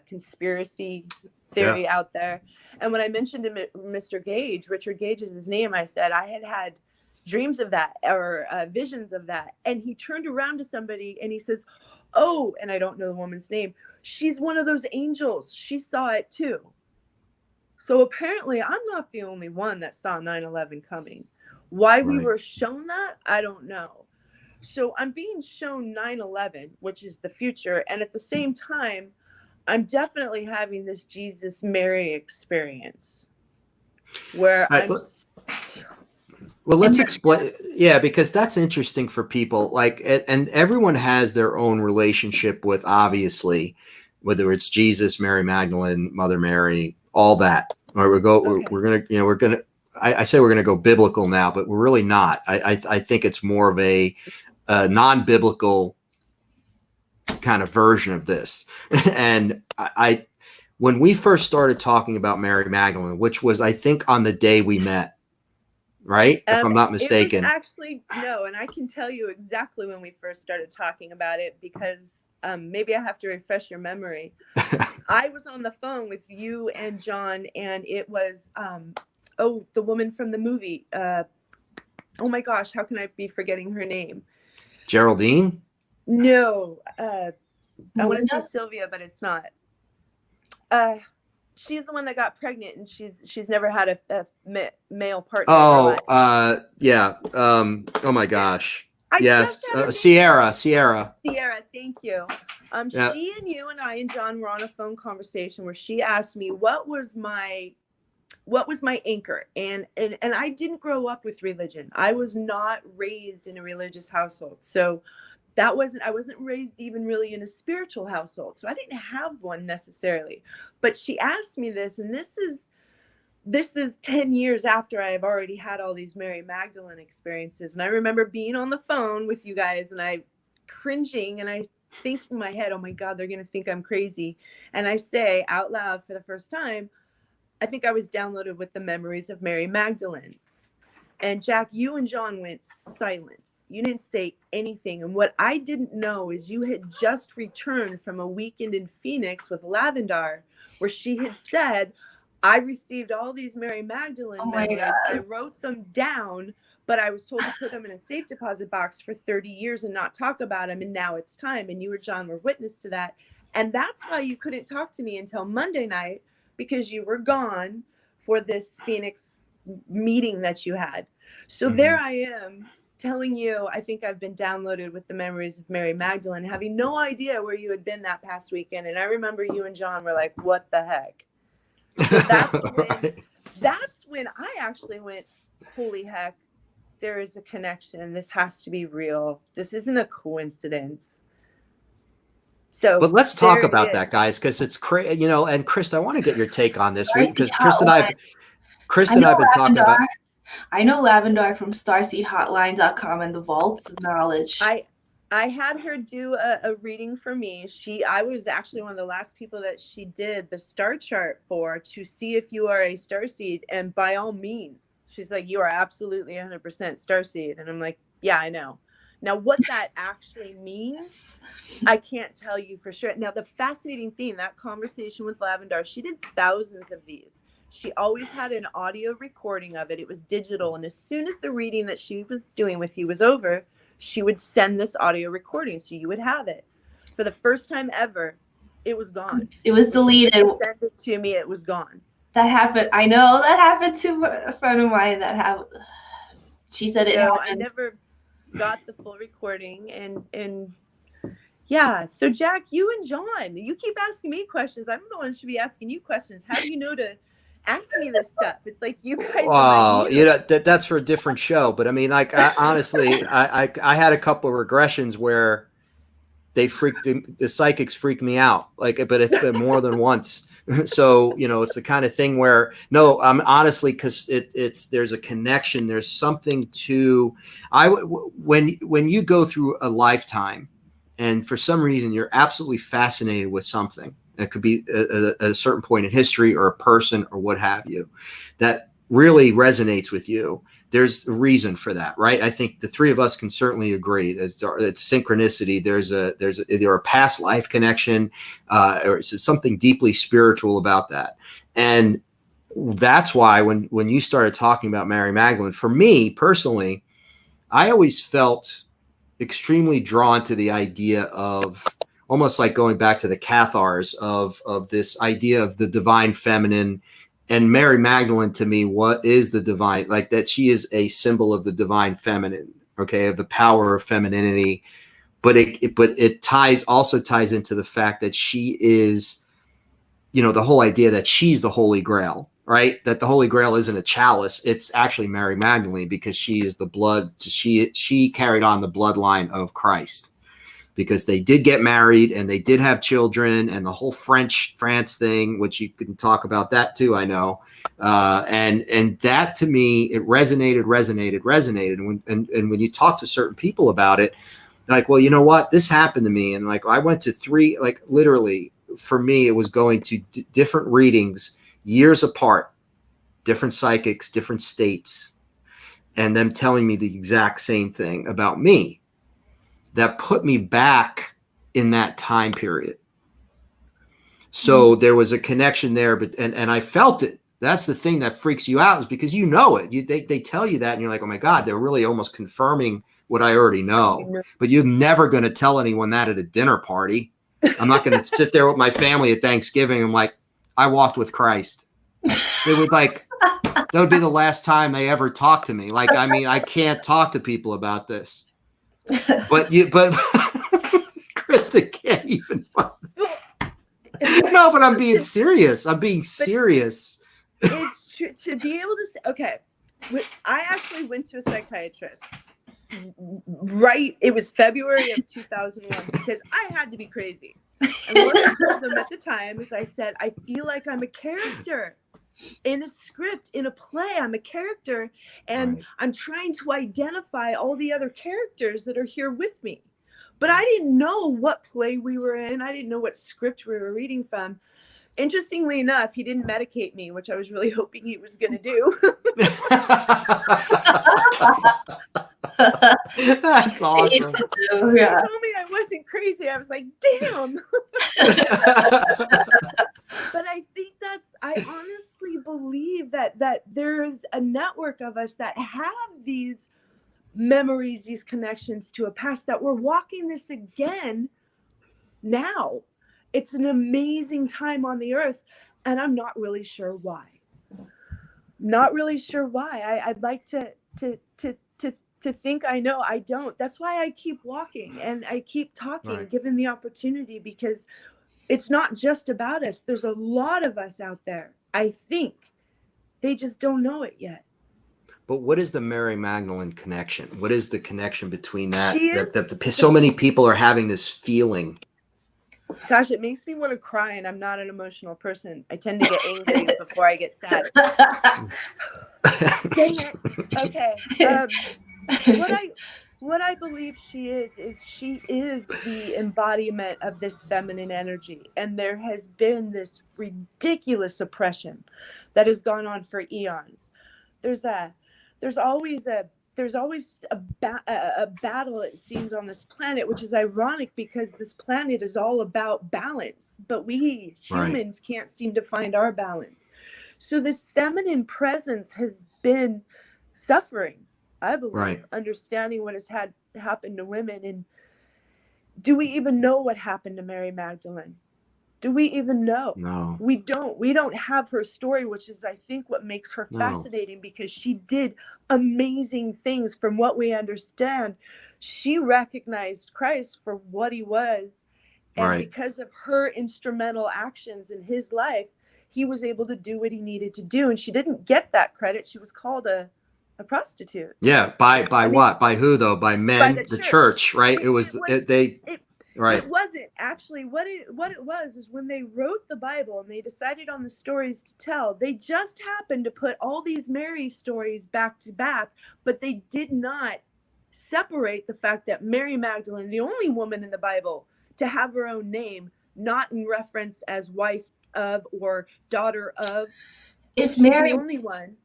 conspiracy theory out there. And when I mentioned to Mr. Gage, Richard Gage is his name, I said I had dreams of that or visions of that. And he turned around to somebody and he says, oh, and I don't know the woman's name, she's one of those angels. She saw it too. So apparently I'm not the only one that saw 9/11 coming. Why we were shown that, I don't know. So I'm being shown 9/11, which is the future. And at the same time, I'm definitely having this Jesus Mary experience where well, let's explain. Yeah, because that's interesting for people. Like, and everyone has their own relationship with, obviously, whether it's Jesus, Mary Magdalene, Mother Mary, all that. All right, we're gonna. I say we're gonna go biblical now, but we're really not. I think it's more of a non-biblical kind of version of this. And when we first started talking about Mary Magdalene, which was, I think, on the day we met. Right? If I'm not mistaken. It was actually, no, and I can tell you exactly when we first started talking about it because maybe I have to refresh your memory. I was on the phone with you and John, and it was, the woman from the movie. Oh my gosh, how can I be forgetting her name? Geraldine? No. I want to say Sylvia, but it's not. She's the one that got pregnant, and she's never had a male partner. Oh, yeah. Oh my gosh. Yes, Sierra. Sierra, thank you. She and you and I and John were on a phone conversation where she asked me what was my anchor, and I didn't grow up with religion. I was not raised in a religious household, so. I wasn't raised even really in a spiritual household. So I didn't have one necessarily, but she asked me this, and this is 10 years after I have already had all these Mary Magdalene experiences. And I remember being on the phone with you guys and I cringing and I think in my head, oh my God, they're going to think I'm crazy. And I say out loud for the first time, I think I was downloaded with the memories of Mary Magdalene. And Jack, you and John went silent. You didn't say anything. And what I didn't know is you had just returned from a weekend in Phoenix with Lavendar, where she had said, I received all these Mary Magdalene memories. I wrote them down, but I was told to put them in a safe deposit box for 30 years and not talk about them. And now it's time. And you or John were witness to that. And that's why you couldn't talk to me until Monday night, because you were gone for this Phoenix meeting that you had. So there I am telling you, I think I've been downloaded with the memories of Mary Magdalene, having no idea where you had been that past weekend. And I remember you and John were like, what the heck? So that's when I actually went, holy heck, there is a connection. This has to be real. This isn't a coincidence. So, but let's talk about that, guys, because it's crazy, and Krista, I want to get your take on this, because Krista and I have been talking about. I know Lavendar from starseedhotline.com and the Vaults of Knowledge. I had her do a reading for me. I was actually one of the last people that she did the star chart for, to see if you are a starseed. And by all means, she's like, you are absolutely 100% starseed. And I'm like, yeah, I know. Now, what that actually means, I can't tell you for sure. Now, the fascinating thing, that conversation with Lavendar, she did thousands of these. She always had an audio recording of it. It was digital. And as soon as the reading that she was doing with you was over, she would send this audio recording, so you would have it. For the first time ever, it was gone. It was deleted. Send it to me, it was gone. That happened. I know that happened to a friend of mine. That happened. She said it happened. I never got the full recording, and yeah. So Jack, you and John, you keep asking me questions. I'm the one who should be asking you questions. How do you know to ask me this stuff? It's like you guys. Wow, you know, that's for a different show. But I mean, like, honestly, I had a couple of regressions where the psychics freaked me out. Like, but it's been more than once. So, you know, it's the kind of thing where, no, I'm honestly, because there's a connection. There's something to, when you go through a lifetime, and for some reason you're absolutely fascinated with something. It could be a certain point in history or a person or what have you that really resonates with you. There's a reason for that, right? I think the three of us can certainly agree that it's synchronicity. There's either a past life connection or something deeply spiritual about that. And that's why when you started talking about Mary Magdalene, for me personally, I always felt extremely drawn to the idea of almost like going back to the Cathars of this idea of the divine feminine. And Mary Magdalene, to me, what is the divine? Like that she is a symbol of the divine feminine, okay, of the power of femininity. But it also ties into the fact that she is, you know, the whole idea that she's the Holy Grail, right? That the Holy Grail isn't a chalice. It's actually Mary Magdalene, because she is the blood. She carried on the bloodline of Christ, because they did get married and they did have children, and the whole France thing, which you can talk about that too, I know. And that to me, it resonated. And when you talk to certain people about it, like, well, you know what, this happened to me. And like, I went to three, like literally for me, it was going to different readings years apart, different psychics, different states, and them telling me the exact same thing about me. That put me back in that time period. So there was a connection there, but and I felt it. That's the thing that freaks you out, is because you know it. They tell you that, and you're like, oh my God, they're really almost confirming what I already know. But you're never going to tell anyone that at a dinner party. I'm not going to sit there with my family at Thanksgiving. I'm like, I walked with Christ. They would like, that would be the last time they ever talk to me. Like, I mean, I can't talk to people about this. But Krista can't even. No, but I'm being serious. It's true to be able to say, okay, I actually went to a psychiatrist. Right, it was February of 2001, because I had to be crazy. And what I told them at the time is, I said, I feel like I'm a character in a script, in a play. I'm a character, and right. I'm trying to identify all the other characters that are here with me. But I didn't know what play we were in. I didn't know what script we were reading from. Interestingly enough, he didn't medicate me, which I was really hoping he was going to do. That's awesome. He told me I wasn't crazy. I was like, damn. But I think I honestly believe that there's a network of us that have these memories, these connections to a past, that we're walking this again now. It's an amazing time on the earth, and I'm not really sure why. I'd like to think I know. I don't. That's why I keep walking and I keep talking, right. Given the opportunity, because it's not just about us. There's a lot of us out there. I think they just don't know it yet. But what is the Mary Magdalene connection? What is the connection between that? So many people are having this feeling. Gosh, it makes me want to cry, and I'm not an emotional person. I tend to get angry before I get sad. Dang it. Okay. what I believe she is she is the embodiment of this feminine energy. And there has been this ridiculous oppression that has gone on for eons. There's a, there's always a, there's always a battle, it seems, on this planet, which is ironic because this planet is all about balance, but we humans can't seem to find our balance. So this feminine presence has been suffering, I believe, understanding what has had happened to women. And do we even know what happened to Mary Magdalene? Do we even know? No. We don't. We don't have her story, which is, I think, what makes her fascinating, because she did amazing things. From what we understand, she recognized Christ for what he was. And because of her instrumental actions in his life, he was able to do what he needed to do. And she didn't get that credit. She was called a prostitute. Yeah. By what? By who, though? By men, by the church, right? It wasn't actually what it was is when they wrote the Bible and they decided on the stories to tell, they just happened to put all these Mary stories back to back, but they did not separate the fact that Mary Magdalene, the only woman in the Bible to have her own name, not in reference as wife of or daughter of, if Mary, the only one.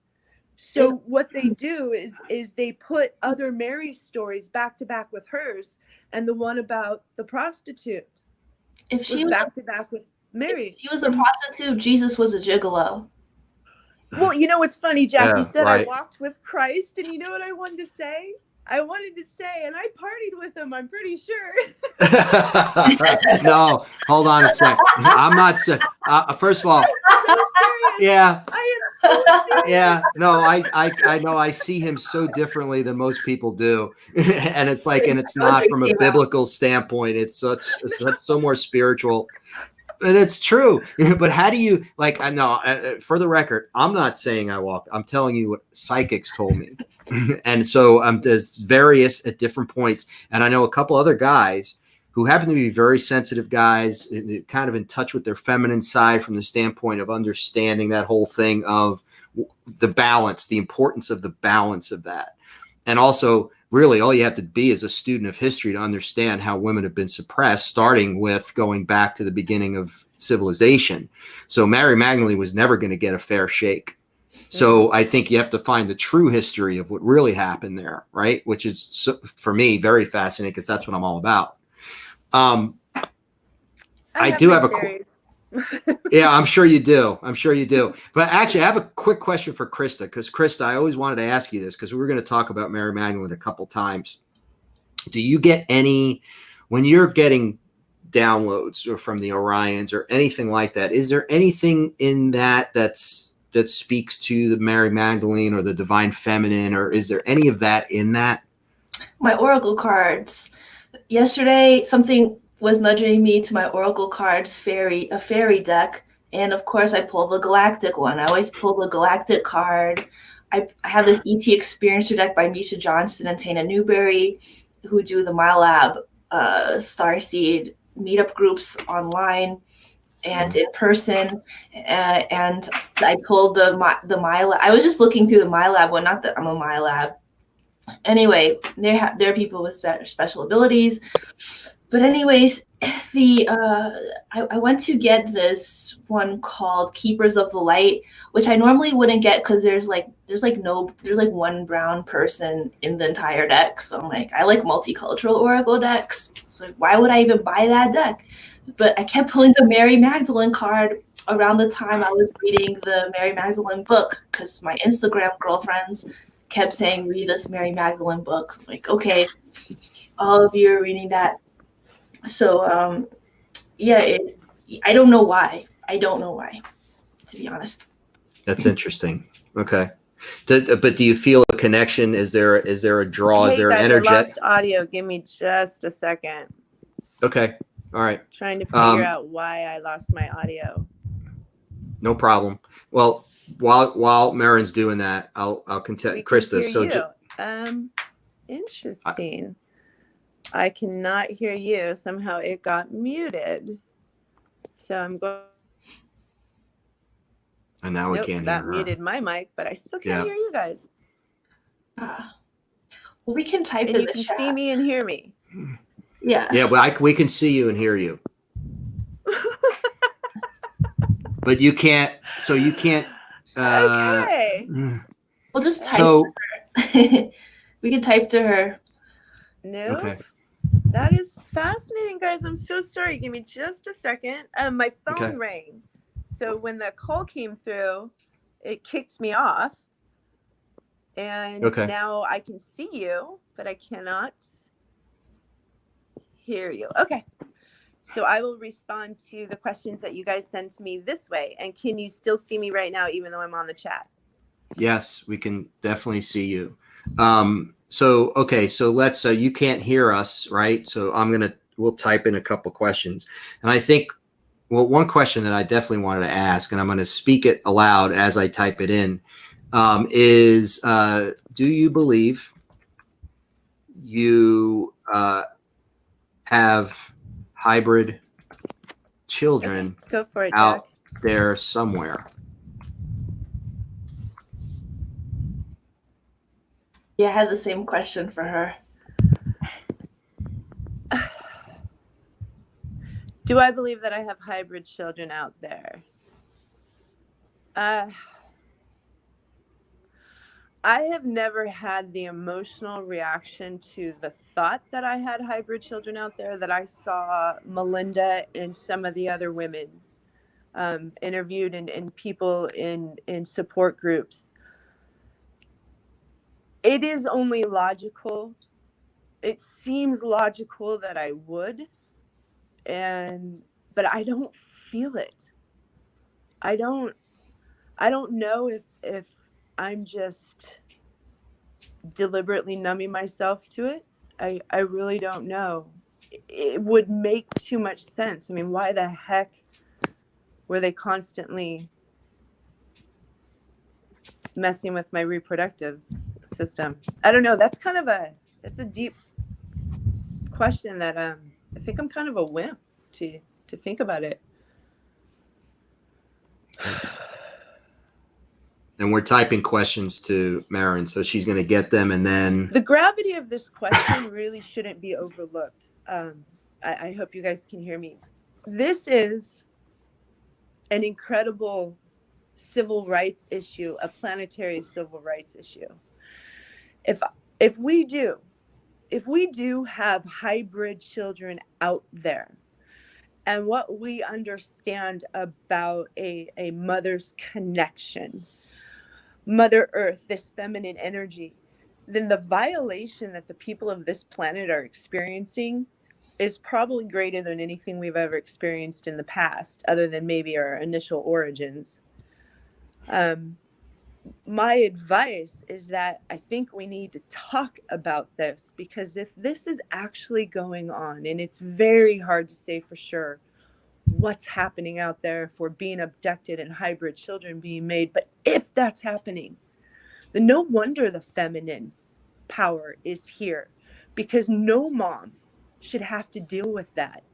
So what they do is they put other Mary stories back to back with hers, and the one about the prostitute, if she was back to back with Mary. If she was a prostitute, Jesus was a gigolo. Well, you know what's funny, Jack? You said I walked with Christ, and you know what I wanted to say? I wanted to say, and I partied with him, I'm pretty sure. No, hold on a sec. I'm not saying. First of all, so yeah, I am so serious. Yeah, no, I know I see him so differently than most people do, and it's like, and it's not from a biblical standpoint. It's so more spiritual. And it's true. But how do you, like, I know, for the record, I'm not saying I walked. I'm telling you what psychics told me. And so there's various at different points. And I know a couple other guys who happen to be very sensitive guys, kind of in touch with their feminine side from the standpoint of understanding that whole thing of the balance, the importance of the balance of that. And also, really, all you have to be is a student of history to understand how women have been suppressed, starting with going back to the beginning of civilization. So Mary Magdalene was never going to get a fair shake. So I think you have to find the true history of what really happened there, right? Which is, for me, very fascinating, because that's what I'm all about. I do have yeah, I'm sure you do. But actually, I have a quick question for Krista, because Krista, I always wanted to ask you this, because we were going to talk about Mary Magdalene a couple times. Do you get any, when you're getting downloads or from the Orions or anything like that, is there anything in that that speaks to the Mary Magdalene or the divine feminine, or is there any of that in that? My oracle cards. Yesterday, something was nudging me to my oracle cards a fairy deck, and of course I pulled the galactic one. I always pull the galactic card. I have this ET Experiencer deck by Misha Johnston and Tana Newberry, who do the MyLab Starseed meetup groups online and in person, and I pulled the MyLab. I was just looking through the MyLab one, not that I'm a MyLab. Anyway, there are people with special abilities. But anyways, I went to get this one called Keepers of the Light, which I normally wouldn't get because there's one brown person in the entire deck. So I'm like, I like multicultural oracle decks. So why would I even buy that deck? But I kept pulling the Mary Magdalene card around the time I was reading the Mary Magdalene book, because my Instagram girlfriends kept saying, read this Mary Magdalene book. So I'm like, okay, all of you are reading that. So, I don't know why. To be honest. That's interesting. Okay. But do you feel a connection? Is there a draw? Is there an energy? I lost audio. Give me just a second. Okay. All right. Trying to figure out why I lost my audio. No problem. Well, while Maren's doing that, I'll continue. Krista. Interesting. I cannot hear you. Somehow it got muted. So I'm going. And now we can't hear that her. muted my mic, but I still can't hear you guys. Well, we can type And in you the can chat. see me and hear me. Yeah. Yeah, well, we can see you and hear you. But you can't, so you can't. Okay. We'll just type So, to her. We can type to her. Nope. okay. That is fascinating, guys. I'm so sorry. Give me just a second. My phone Okay. rang. So when the call came through, it kicked me off. And Okay. now I can see you, but I cannot hear you. Okay. So I will respond to the questions that you guys send to me this way. And can you still see me right now, even though I'm on the chat? Yes, we can definitely see you. So, okay. So let's, you can't hear us, right? So we'll type in a couple questions. And I think, well, one question that I definitely wanted to ask, and I'm going to speak it aloud as I type it in, is, do you believe you have hybrid children Go for it, out Jack. there somewhere? Yeah, I had the same question for her. Do I believe that I have hybrid children out there? I have never had the emotional reaction to the thought that I had hybrid children out there that I saw Melinda and some of the other women interviewed and people in support groups. It is only logical. It seems logical that I would, but I don't feel it. I don't know if I'm just deliberately numbing myself to it. I really don't know. It would make too much sense. I mean, why the heck were they constantly messing with my reproductive system? I don't know. That's a deep question that I think I'm kind of a wimp to think about it. And we're typing questions to Maren, so she's going to get them, and then the gravity of this question really shouldn't be overlooked. I hope you guys can hear me. This is an incredible civil rights issue, a planetary civil rights issue. If we do have hybrid children out there, and what we understand about a mother's connection, Mother Earth, this feminine energy, then the violation that the people of this planet are experiencing is probably greater than anything we've ever experienced in the past, other than maybe our initial origins. My advice is that I think we need to talk about this, because if this is actually going on, and it's very hard to say for sure what's happening out there, if we're being abducted and hybrid children being made, but if that's happening, then no wonder the feminine power is here, because no mom should have to deal with that.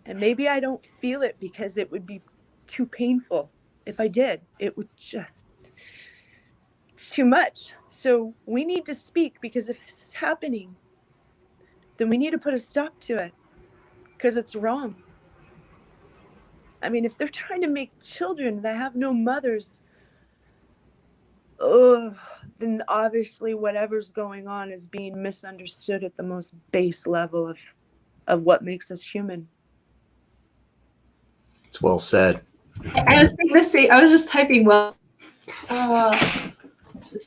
And maybe I don't feel it because it would be too painful. If I did, it would just, it's too much. So we need to speak, because if this is happening, then we need to put a stop to it, because it's wrong. I mean, if they're trying to make children that have no mothers, then obviously whatever's going on is being misunderstood at the most base level of what makes us human. it's well said. I was thinking the same. I was just typing well.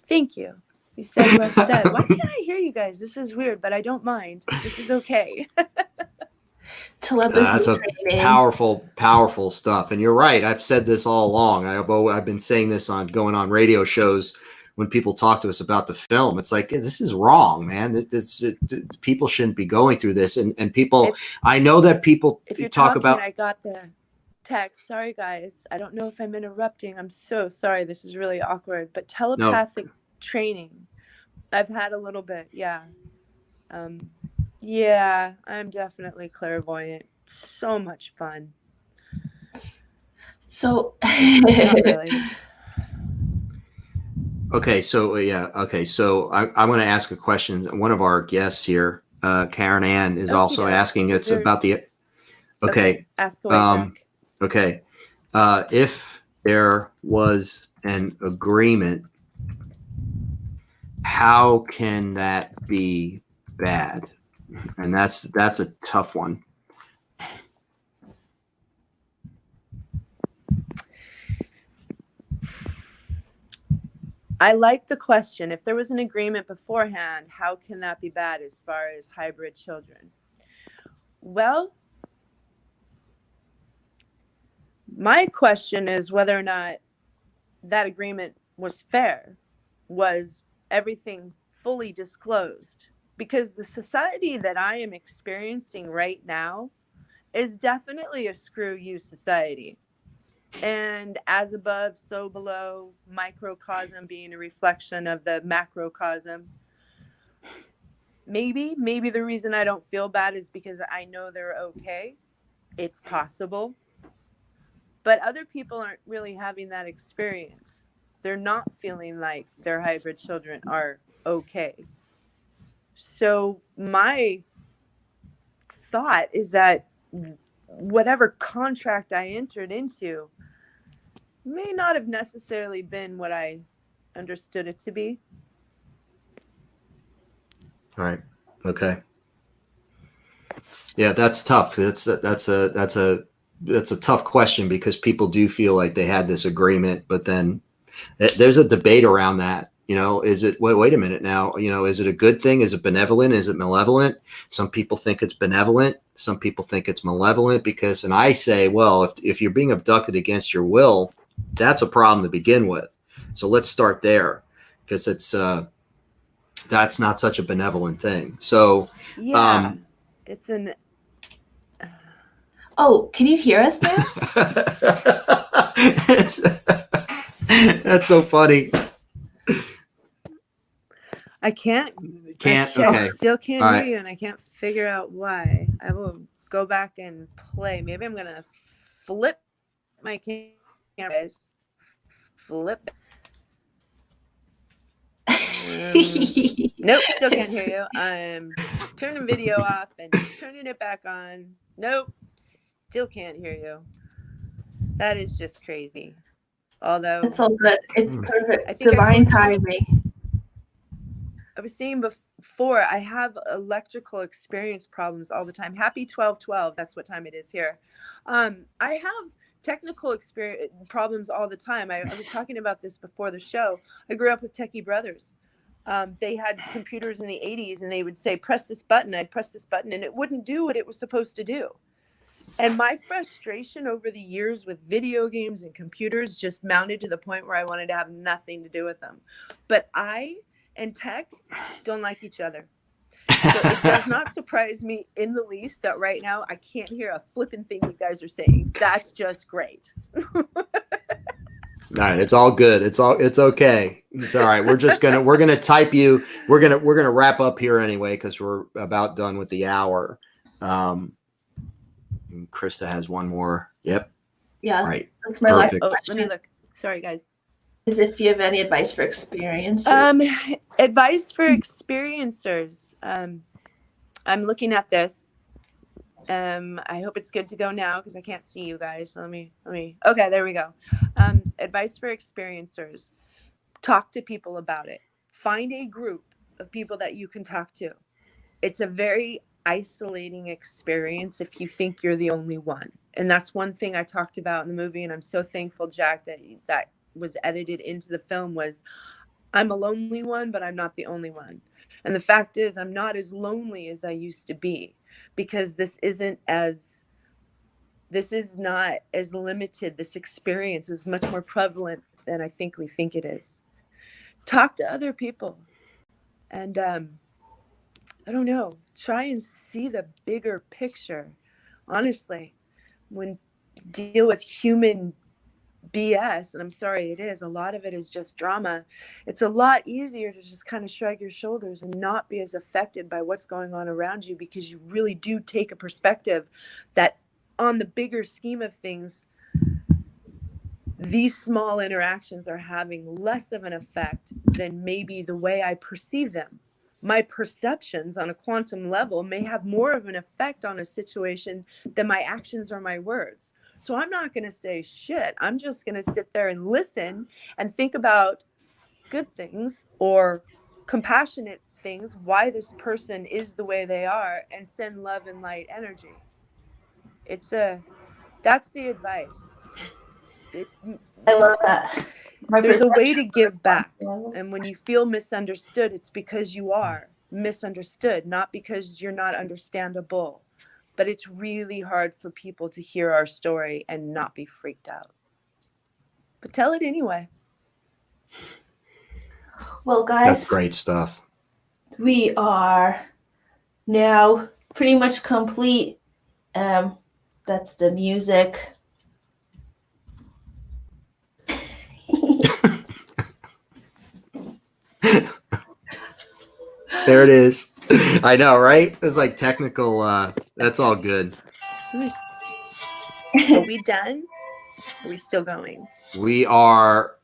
Thank you. You said well said. Why can't I hear you guys? This is weird, but I don't mind. This is okay. Telepathy That's a training. powerful stuff. And you're right. I've said this all along. I've been saying this on going on radio shows when people talk to us about the film. It's like, this is wrong, man. People shouldn't be going through this. And people, I know that people if you're talk talking, about. I got the text. Sorry, guys. I don't know if I'm interrupting. I'm so sorry. This is really awkward. But telepathic training, I've had a little bit. Yeah. Yeah, I'm definitely clairvoyant. So much fun. So not really. Okay, so yeah, okay, so I want to ask a question. One of our guests here, Karen Ann, is Okie also doke. asking. It's There, about the. okay, Okay, ask away, um, Jack. okay. If there was an agreement, how can that be bad? And that's a tough one. I like the question. If there was an agreement beforehand, how can that be bad as far as hybrid children? Well, my question is whether or not that agreement was fair. Was everything fully disclosed? Because the society that I am experiencing right now is definitely a screw you society. And as above, so below, microcosm being a reflection of the macrocosm. Maybe the reason I don't feel bad is because I know they're okay. It's possible. But other people aren't really having that experience. They're not feeling like their hybrid children are okay. So my thought is that whatever contract I entered into may not have necessarily been what I understood it to be. Right. Okay. Yeah, that's tough. That's a tough question because people do feel like they had this agreement, but then there's a debate around that. Is it, wait a minute now, is it a good thing? Is it benevolent? Is it malevolent? Some people think it's benevolent. Some people think it's malevolent and I say, well, if you're being abducted against your will, that's a problem to begin with. So let's start there because that's not such a benevolent thing. So, Yeah, it's an. Oh, can you hear us now? That's so funny. I can't. Can't. I Okay. still can't All hear right. you, and I can't figure out why. I will go back and play. Maybe I'm gonna flip my camera. Flip. Nope, still can't hear you. I'm turning video off and turning it back on. Nope, still can't hear you. That is just crazy. Although It's all good. It's I perfect. think Divine timing. I was saying before, I have electrical experience problems all the time. Happy 12/12. That's what time it is here. I have technical experience problems all the time. I was talking about this before the show. I grew up with techie brothers. They had computers in the 80s and they would say, press this button. I'd press this button and it wouldn't do what it was supposed to do. And my frustration over the years with video games and computers just mounted to the point where I wanted to have nothing to do with them. But I and tech don't like each other. So it does not surprise me in the least that right now I can't hear a flipping thing you guys are saying. That's just great. All right, it's all good. It's okay. It's all right. We're gonna type you. We're gonna wrap up here anyway because we're about done with the hour. Krista has one more. Yep. Yeah, right. That's my life question. Let me look. Sorry, guys. Is if you have any advice for experiencers. Advice for experiencers. I'm looking at this. I hope it's good to go now because I can't see you guys. So let me. Okay, there we go. Advice for experiencers. Talk to people about it. Find a group of people that you can talk to. It's a very isolating experience if you think you're the only one. And that's one thing I talked about in the movie. And I'm so thankful, Jack, that was edited into the film was I'm a lonely one, but I'm not the only one. And the fact is I'm not as lonely as I used to be because this is not as limited. This experience is much more prevalent than I think we think it is. Talk to other people and I don't know, try and see the bigger picture. Honestly, when deal with human BS, and I'm sorry, it is, a lot of it is just drama. It's a lot easier to just kind of shrug your shoulders and not be as affected by what's going on around you because you really do take a perspective that on the bigger scheme of things, these small interactions are having less of an effect than maybe the way I perceive them. My perceptions on a quantum level may have more of an effect on a situation than my actions or my words. So I'm not going to say shit. I'm just going to sit there and listen and think about good things or compassionate things, why this person is the way they are, and send love and light energy. That's the advice. I love that. There's a way to give back. And when you feel misunderstood, it's because you are misunderstood, not because you're not understandable. But it's really hard for people to hear our story and not be freaked out. But tell it anyway. Well, guys, That's great stuff. We are now pretty much complete. That's the music. There it is. I know, right? It's like technical. That's all good. Are we done? Are we still going? We are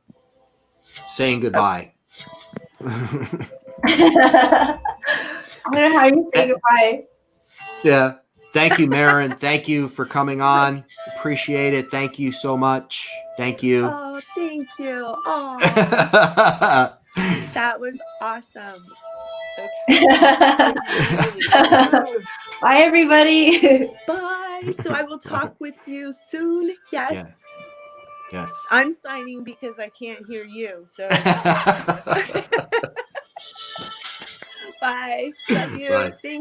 saying goodbye. I'm gonna have you say goodbye. Yeah. Thank you, Maren. Thank you for coming on. Appreciate it. Thank you so much. Thank you. Oh, thank you. Oh, that was awesome. Okay. Bye, everybody. Bye. So I will talk with you soon. Yes. Yeah. Yes. I'm signing because I can't hear you. So bye. Love you. Bye. Thank